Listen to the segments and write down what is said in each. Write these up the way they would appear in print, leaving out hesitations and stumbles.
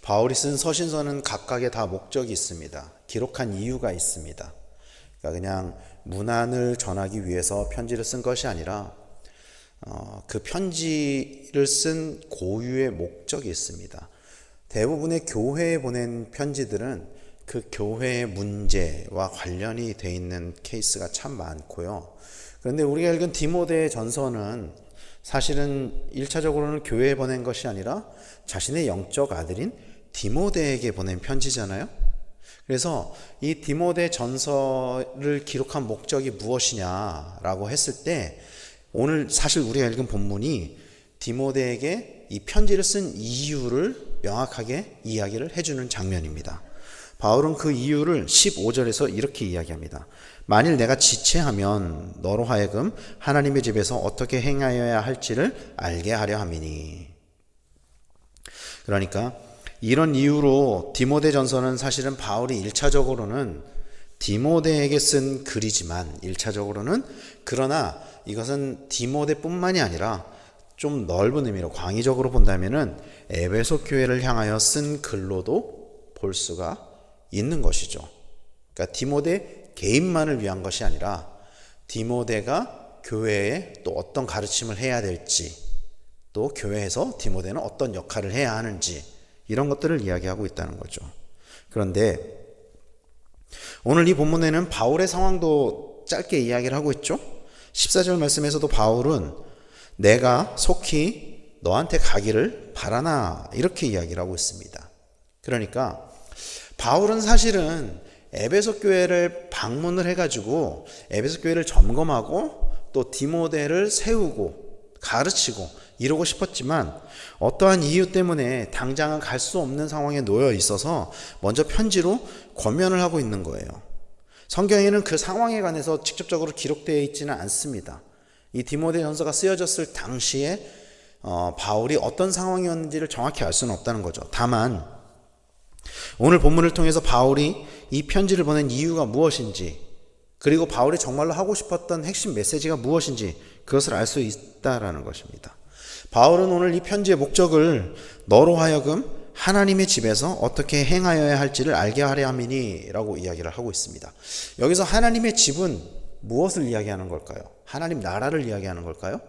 바울이 쓴 서신서는 각각의 다 목적이 있습니다. 기록한 이유가 있습니다. 그러니까 그냥 문안을 전하기 위해서 편지를 쓴 것이 아니라 그 편지를 쓴 고유의 목적이 있습니다. 대부분의 교회에 보낸 편지들은 그 교회의 문제와 관련이 돼 있는 케이스가 참 많고요. 그런데 우리가 읽은 디모데 전서는 사실은 1차적으로는 교회에 보낸 것이 아니라 자신의 영적 아들인 디모데에게 보낸 편지잖아요. 그래서 이 디모데 전서를 기록한 목적이 무엇이냐라고 했을 때 오늘 사실 우리가 읽은 본문이 디모데에게 이 편지를 쓴 이유를 명확하게 이야기를 해주는 장면입니다. 바울은 그 이유를 15절에서 이렇게 이야기합니다. 만일 내가 지체하면 너로 하여금 하나님의 집에서 어떻게 행하여야 할지를 알게 하려 함이니. 그러니까 이런 이유로 디모데 전서는 사실은 바울이 1차적으로는 디모데에게 쓴 글이지만 1차적으로는 그러나 이것은 디모데뿐만이 아니라 좀 넓은 의미로 광의적으로 본다면은 에베소 교회를 향하여 쓴 글로도 볼 수가 있는 것이죠. 그러니까 디모데 개인만을 위한 것이 아니라 디모데가 교회에 또 어떤 가르침을 해야 될지, 또 교회에서 디모데는 어떤 역할을 해야 하는지 이런 것들을 이야기하고 있다는 거죠. 그런데 오늘 이 본문에는 바울의 상황도 짧게 이야기를 하고 있죠. 14절 말씀에서도 바울은 내가 속히 너한테 가기를 바라나 이렇게 이야기를 하고 있습니다. 그러니까 바울은 사실은 에베소 교회를 방문을 해가지고 에베소 교회를 점검하고 또 디모데를 세우고 가르치고 이러고 싶었지만 어떠한 이유 때문에 당장은 갈 수 없는 상황에 놓여 있어서 먼저 편지로 권면을 하고 있는 거예요. 성경에는 그 상황에 관해서 직접적으로 기록되어 있지는 않습니다. 이 디모데 전서가 쓰여졌을 당시에 바울이 어떤 상황이었는지를 정확히 알 수는 없다는 거죠. 다만 오늘 본문을 통해서 바울이 이 편지를 보낸 이유가 무엇인지, 그리고 바울이 정말로 하고 싶었던 핵심 메시지가 무엇인지 그것을 알 수 있다라는 것입니다. 바울은 오늘 이 편지의 목적을 너로 하여금 하나님의 집에서 어떻게 행하여야 할지를 알게 하려 함이니 라고 이야기를 하고 있습니다. 여기서 하나님의 집은 무엇을 이야기하는 걸까요? 하나님 나라를 이야기하는 걸까요?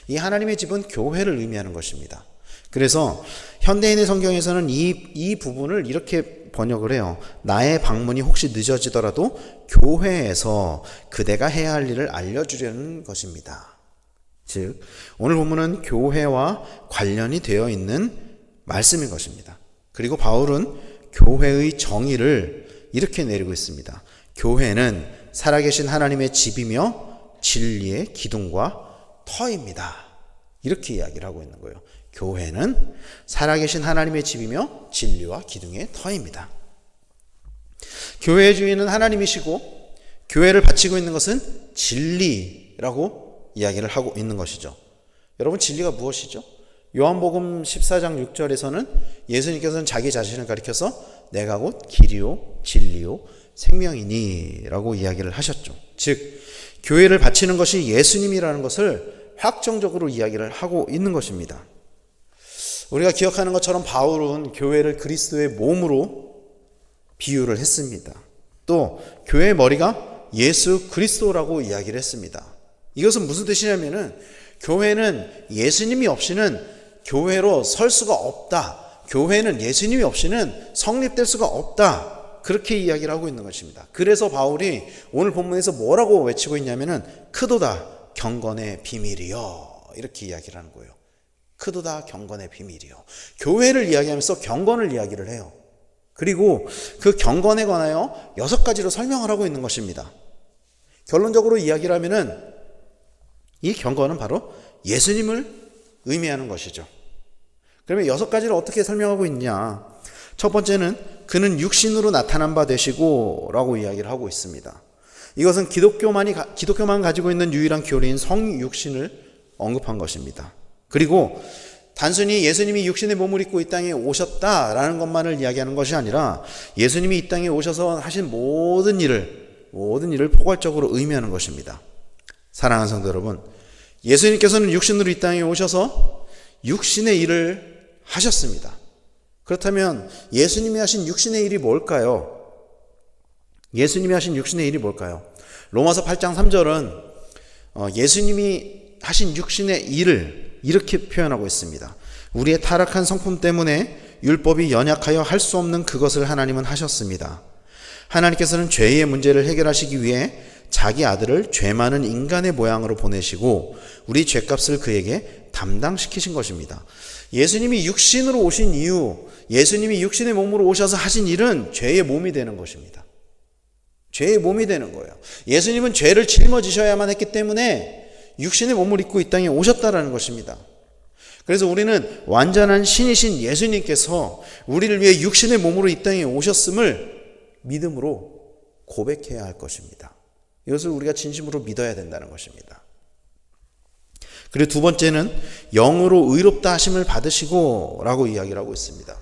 이 하나님의 집은 교회를 의미하는 것입니다. 그래서 현대인의 성경에서는 이 부분을 이렇게 번역을 해요. 나의 방문이 혹시 늦어지더라도 교회에서 그대가 해야 할 일을 알려주려는 것입니다. 즉 오늘 본문은 교회와 관련이 되어 있는 말씀인 것입니다. 그리고 바울은 교회의 정의를 이렇게 내리고 있습니다. 교회는 살아계신 하나님의 집이며 진리의 기둥과 터입니다. 이렇게 이야기를 하고 있는 거예요. 교회는 살아계신 하나님의 집이며 진리와 기둥의 터입니다. 교회의 주인은 하나님이시고 교회를 바치고 있는 것은 진리라고 이야기를 하고 있는 것이죠. 여러분, 진리가 무엇이죠? 요한복음 14장 6절에서는 예수님께서는 자기 자신을 가리켜서 내가 곧 길이요 진리요 생명이니 라고 이야기를 하셨죠. 즉 교회를 바치는 것이 예수님이라는 것을 확정적으로 이야기를 하고 있는 것입니다. 우리가 기억하는 것처럼 바울은 교회를 그리스도의 몸으로 비유를 했습니다. 또 교회의 머리가 예수 그리스도라고 이야기를 했습니다. 이것은 무슨 뜻이냐면은 교회는 예수님이 없이는 교회로 설 수가 없다. 교회는 예수님이 없이는 성립될 수가 없다. 그렇게 이야기를 하고 있는 것입니다. 그래서 바울이 오늘 본문에서 뭐라고 외치고 있냐면은 크도다 경건의 비밀이여 이렇게 이야기를 하는 거예요. 크도다 경건의 비밀이요. 교회를 이야기하면서 경건을 이야기를 해요. 그리고 그 경건에 관하여 6가지로 설명을 하고 있는 것입니다. 결론적으로 이야기를 하면은 이 경건은 바로 예수님을 의미하는 것이죠. 그러면 6가지를 어떻게 설명하고 있냐? 첫 번째는 그는 육신으로 나타난 바 되시고 라고 이야기를 하고 있습니다. 이것은 기독교만 가지고 있는 유일한 교리인 성육신을 언급한 것입니다. 그리고 단순히 예수님이 육신의 몸을 입고 이 땅에 오셨다라는 것만을 이야기하는 것이 아니라 예수님이 이 땅에 오셔서 하신 모든 일을 포괄적으로 의미하는 것입니다. 사랑하는 성도 여러분, 예수님께서는 육신으로 이 땅에 오셔서 육신의 일을 하셨습니다. 그렇다면 예수님이 하신 육신의 일이 뭘까요? 예수님이 하신 육신의 일이 뭘까요? 로마서 8장 3절은 예수님이 하신 육신의 일을 이렇게 표현하고 있습니다. 우리의 타락한 성품 때문에 율법이 연약하여 할 수 없는 그것을 하나님은 하셨습니다. 하나님께서는 죄의 문제를 해결하시기 위해 자기 아들을 죄 많은 인간의 모양으로 보내시고 우리 죄값을 그에게 담당시키신 것입니다. 예수님이 육신으로 오신 이유, 예수님이 육신의 몸으로 오셔서 하신 일은 죄의 몸이 되는 것입니다. 죄의 몸이 되는 거예요. 예수님은 죄를 짊어지셔야만 했기 때문에 육신의 몸을 입고 이 땅에 오셨다라는 것입니다. 그래서 우리는 완전한 신이신 예수님께서 우리를 위해 육신의 몸으로 이 땅에 오셨음을 믿음으로 고백해야 할 것입니다. 이것을 우리가 진심으로 믿어야 된다는 것입니다. 그리고 두 번째는 영으로 의롭다 하심을 받으시고 라고 이야기를 하고 있습니다.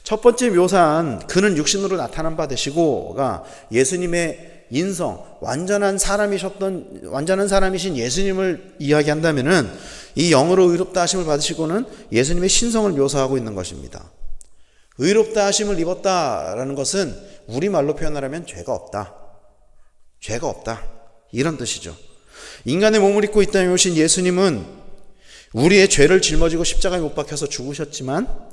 첫 번째 묘사한 그는 육신으로 나타난 바 되시고가 예수님의 인성, 완전한 사람이신 예수님을 이야기한다면은 이 영으로 의롭다 하심을 받으시고는 예수님의 신성을 묘사하고 있는 것입니다. 의롭다 하심을 입었다라는 것은 우리말로 표현하라면 죄가 없다. 죄가 없다. 이런 뜻이죠. 인간의 몸을 입고 이 땅에 오신 예수님은 우리의 죄를 짊어지고 십자가에 못 박혀서 죽으셨지만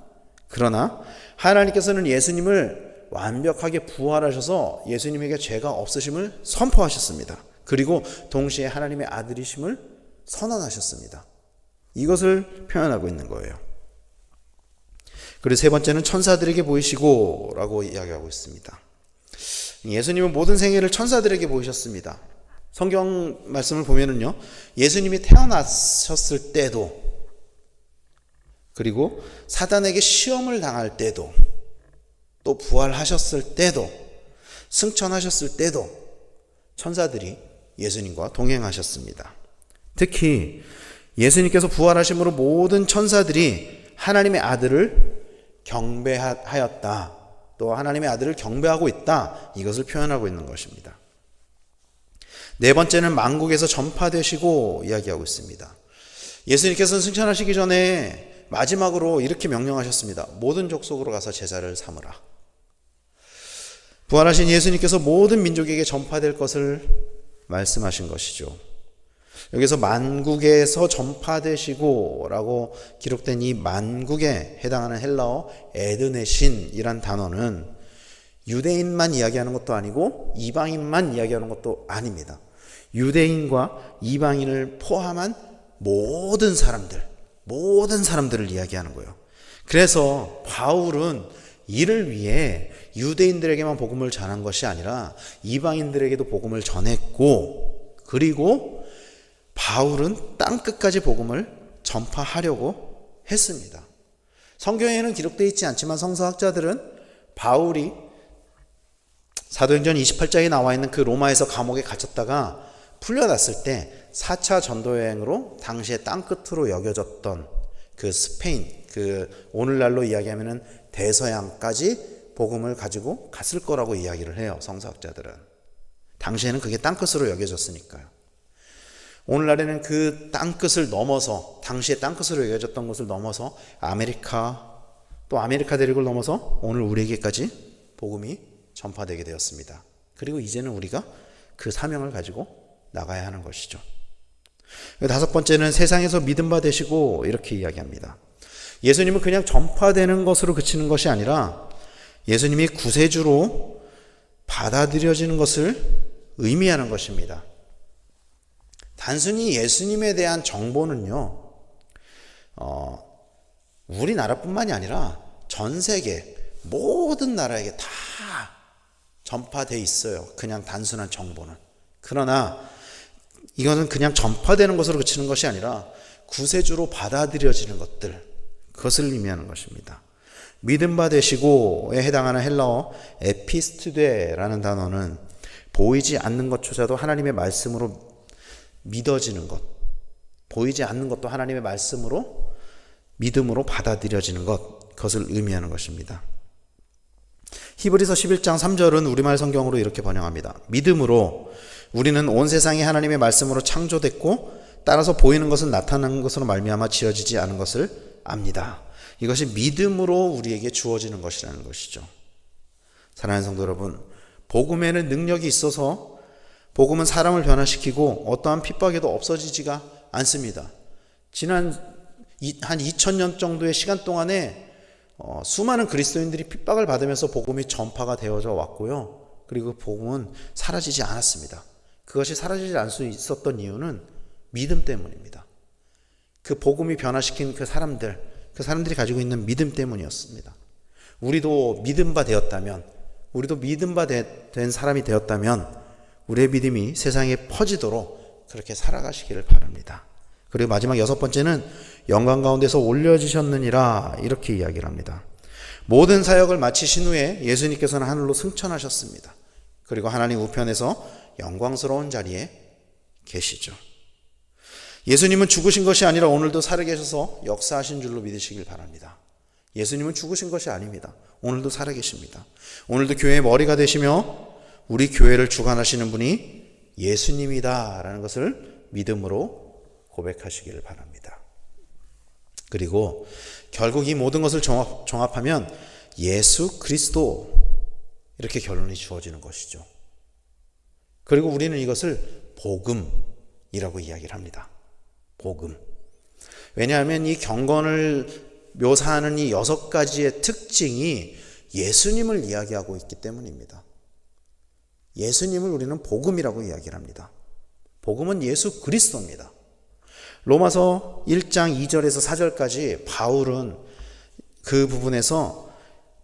그러나 하나님께서는 예수님을 완벽하게 부활하셔서 예수님에게 죄가 없으심을 선포하셨습니다. 그리고 동시에 하나님의 아들이심을 선언하셨습니다. 이것을 표현하고 있는 거예요. 그리고 세 번째는 천사들에게 보이시고 라고 이야기하고 있습니다. 예수님은 모든 생애를 천사들에게 보이셨습니다. 성경 말씀을 보면은요, 예수님이 태어나셨을 때도, 그리고 사단에게 시험을 당할 때도, 또 부활하셨을 때도, 승천하셨을 때도 천사들이 예수님과 동행하셨습니다. 특히 예수님께서 부활하심으로 모든 천사들이 하나님의 아들을 경배하였다, 또 하나님의 아들을 경배하고 있다, 이것을 표현하고 있는 것입니다. 네 번째는 만국에서 전파되시고 이야기하고 있습니다. 예수님께서는 승천하시기 전에 마지막으로 이렇게 명령하셨습니다. 모든 족속으로 가서 제자를 삼으라. 부활하신 예수님께서 모든 민족에게 전파될 것을 말씀하신 것이죠. 여기서 만국에서 전파되시고 라고 기록된 이 만국에 해당하는 헬라어 에드네신이란 단어는 유대인만 이야기하는 것도 아니고 이방인만 이야기하는 것도 아닙니다. 유대인과 이방인을 포함한 모든 사람들을 이야기하는 거예요. 그래서 바울은 이를 위해 유대인들에게만 복음을 전한 것이 아니라 이방인들에게도 복음을 전했고, 그리고 바울은 땅끝까지 복음을 전파하려고 했습니다. 성경에는 기록되어 있지 않지만 성서학자들은 바울이 사도행전 28장에 나와 있는 그 로마에서 감옥에 갇혔다가 풀려났을 때 4차 전도여행으로 당시에 땅끝으로 여겨졌던 그 스페인, 그 오늘날로 이야기하면 대서양까지 복음을 가지고 갔을 거라고 이야기를 해요. 성서학자들은. 당시에는 그게 땅끝으로 여겨졌으니까요. 오늘날에는 그 땅끝을 넘어서, 당시에 땅끝으로 여겨졌던 것을 넘어서 아메리카, 또 아메리카 대륙을 넘어서 오늘 우리에게까지 복음이 전파되게 되었습니다. 그리고 이제는 우리가 그 사명을 가지고 나가야 하는 것이죠. 다섯 번째는 세상에서 믿음 바 되시고 이렇게 이야기합니다. 예수님은 그냥 전파되는 것으로 그치는 것이 아니라 예수님이 구세주로 받아들여지는 것을 의미하는 것입니다. 단순히 예수님에 대한 정보는요, 우리나라뿐만이 아니라 전 세계 모든 나라에게 다 전파되어 있어요. 그냥 단순한 정보는. 그러나 이거는 그냥 전파되는 것으로 그치는 것이 아니라 구세주로 받아들여지는 것들, 그것을 의미하는 것입니다. 믿음 바 되시고에 해당하는 헬라어 에피스트데라는 단어는 보이지 않는 것조차도 하나님의 말씀으로 믿어지는 것, 보이지 않는 것도 하나님의 말씀으로 믿음으로 받아들여지는 것, 그것을 의미하는 것입니다. 히브리서 11장 3절은 우리말 성경으로 이렇게 번역합니다. 믿음으로 우리는 온 세상이 하나님의 말씀으로 창조됐고 따라서 보이는 것은 나타나는 것으로 말미암아 지어지지 않은 것을 압니다. 이것이 믿음으로 우리에게 주어지는 것이라는 것이죠. 사랑하는 성도 여러분, 복음에는 능력이 있어서 복음은 사람을 변화시키고 어떠한 핍박에도 없어지지가 않습니다. 지난 한 2000년 정도의 시간 동안에 수많은 그리스도인들이 핍박을 받으면서 복음이 전파가 되어져 왔고요. 그리고 복음은 사라지지 않았습니다. 그것이 사라지지 않을 수 있었던 이유는 믿음 때문입니다. 그 복음이 변화시킨 그 사람들이 가지고 있는 믿음 때문이었습니다. 우리도 믿음 바 되었다면, 우리도 믿음 바 된 사람이 되었다면 우리의 믿음이 세상에 퍼지도록 그렇게 살아가시기를 바랍니다. 그리고 마지막 6번째는 영광 가운데서 올려지셨느니라, 이렇게 이야기를 합니다. 모든 사역을 마치신 후에 예수님께서는 하늘로 승천하셨습니다. 그리고 하나님 우편에서 영광스러운 자리에 계시죠. 예수님은 죽으신 것이 아니라 오늘도 살아계셔서 역사하신 줄로 믿으시길 바랍니다. 예수님은 죽으신 것이 아닙니다. 오늘도 살아계십니다. 오늘도 교회의 머리가 되시며 우리 교회를 주관하시는 분이 예수님이다라는 것을 믿음으로 고백하시기를 바랍니다. 그리고 결국 이 모든 것을 종합하면 예수 그리스도, 이렇게 결론이 주어지는 것이죠. 그리고 우리는 이것을 복음이라고 이야기를 합니다. 복음. 왜냐하면 이 경건을 묘사하는 이 6가지의 특징이 예수님을 이야기하고 있기 때문입니다. 예수님을 우리는 복음이라고 이야기를 합니다. 복음은 예수 그리스도입니다. 로마서 1장 2절에서 4절까지 바울은 그 부분에서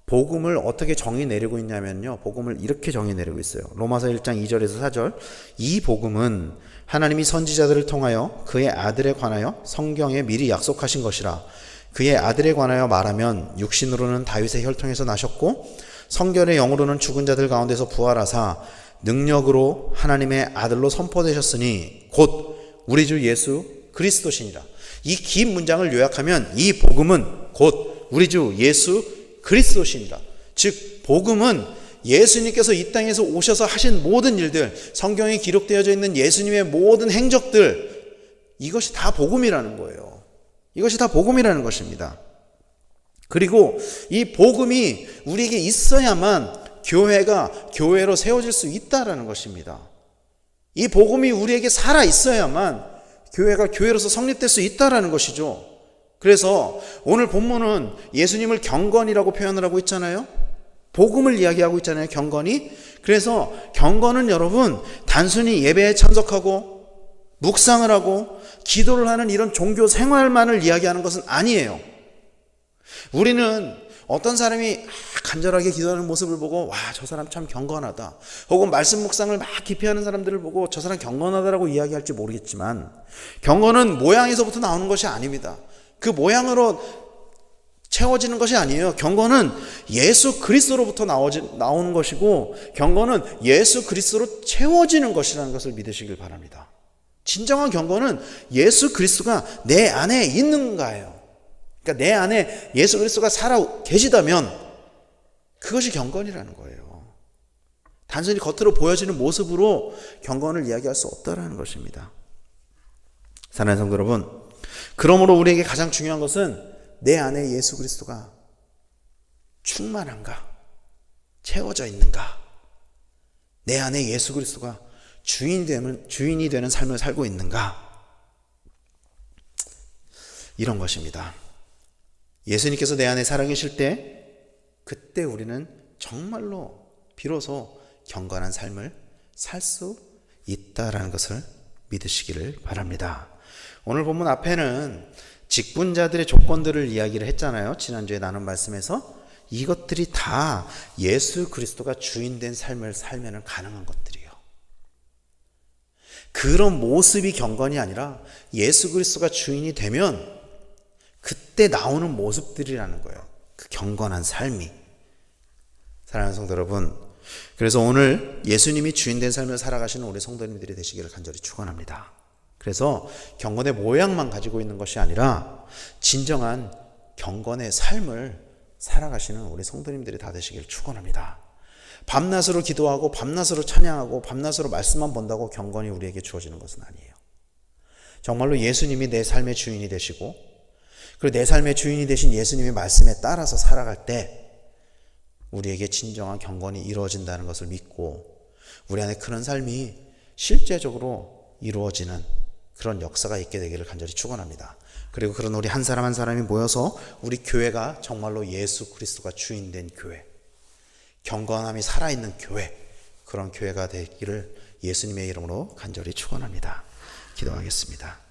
복음을 어떻게 정의 내리고 있냐면요, 복음을 이렇게 정의 내리고 있어요. 로마서 1장 2절에서 4절. 이 복음은 하나님이 선지자들을 통하여 그의 아들에 관하여 성경에 미리 약속하신 것이라. 그의 아들에 관하여 말하면 육신으로는 다윗의 혈통에서 나셨고 성결의 영으로는 죽은 자들 가운데서 부활하사 능력으로 하나님의 아들로 선포되셨으니 곧 우리 주 예수 그리스도시니라. 이 긴 문장을 요약하면 이 복음은 곧 우리 주 예수 그리스도시니라. 즉 복음은 예수님께서 이 땅에서 오셔서 하신 모든 일들, 성경에 기록되어져 있는 예수님의 모든 행적들, 이것이 다 복음이라는 거예요. 이것이 다 복음이라는 것입니다. 그리고 이 복음이 우리에게 있어야만 교회가 교회로 세워질 수 있다라는 것입니다. 이 복음이 우리에게 살아 있어야만 교회가 교회로서 성립될 수 있다라는 것이죠. 그래서 오늘 본문은 예수님을 경건이라고 표현을 하고 있잖아요. 복음을 이야기하고 있잖아요, 경건이. 그래서 경건은 여러분 단순히 예배에 참석하고 묵상을 하고 기도를 하는 이런 종교 생활만을 이야기하는 것은 아니에요. 우리는 어떤 사람이 간절하게 기도하는 모습을 보고 와, 저 사람 참 경건하다, 혹은 말씀 묵상을 막 깊이 하는 사람들을 보고 저 사람 경건하다라고 이야기할지 모르겠지만, 경건은 모양에서부터 나오는 것이 아닙니다. 그 모양으로 채워지는 것이 아니에요. 경건은 예수 그리스도로부터 나오는 것이고, 경건은 예수 그리스도로 채워지는 것이라는 것을 믿으시길 바랍니다. 진정한 경건은 예수 그리스도가 내 안에 있는가예요. 그러니까 내 안에 예수 그리스도가 살아 계시다면 그것이 경건이라는 거예요. 단순히 겉으로 보여지는 모습으로 경건을 이야기할 수 없다라는 것입니다. 사랑하는 성도 여러분, 그러므로 우리에게 가장 중요한 것은 내 안에 예수 그리스도가 충만한가, 채워져 있는가, 내 안에 예수 그리스도가 주인이 되는 삶을 살고 있는가, 이런 것입니다. 예수님께서 내 안에 살아계실 때, 그때 우리는 정말로 비로소 경건한 삶을 살 수 있다라는 것을 믿으시기를 바랍니다. 오늘 본문 앞에는 직분자들의 조건들을 이야기를 했잖아요. 지난주에 나눈 말씀에서. 이것들이 다 예수 그리스도가 주인된 삶을 살면 가능한 것들이에요. 그런 모습이 경건이 아니라 예수 그리스도가 주인이 되면 그때 나오는 모습들이라는 거예요. 그 경건한 삶이. 사랑하는 성도 여러분, 그래서 오늘 예수님이 주인된 삶을 살아가시는 우리 성도님들이 되시기를 간절히 축원합니다. 그래서 경건의 모양만 가지고 있는 것이 아니라 진정한 경건의 삶을 살아가시는 우리 성도님들이 다 되시기를 축원합니다. 밤낮으로 기도하고 밤낮으로 찬양하고 밤낮으로 말씀만 본다고 경건이 우리에게 주어지는 것은 아니에요. 정말로 예수님이 내 삶의 주인이 되시고, 그리고 내 삶의 주인이 되신 예수님의 말씀에 따라서 살아갈 때 우리에게 진정한 경건이 이루어진다는 것을 믿고 우리 안에 그런 삶이 실제적으로 이루어지는 그런 역사가 있게 되기를 간절히 축원합니다. 그리고 그런 우리 한 사람 한 사람이 모여서 우리 교회가 정말로 예수 그리스도가 주인된 교회, 경건함이 살아있는 교회, 그런 교회가 되기를 예수님의 이름으로 간절히 축원합니다. 기도하겠습니다.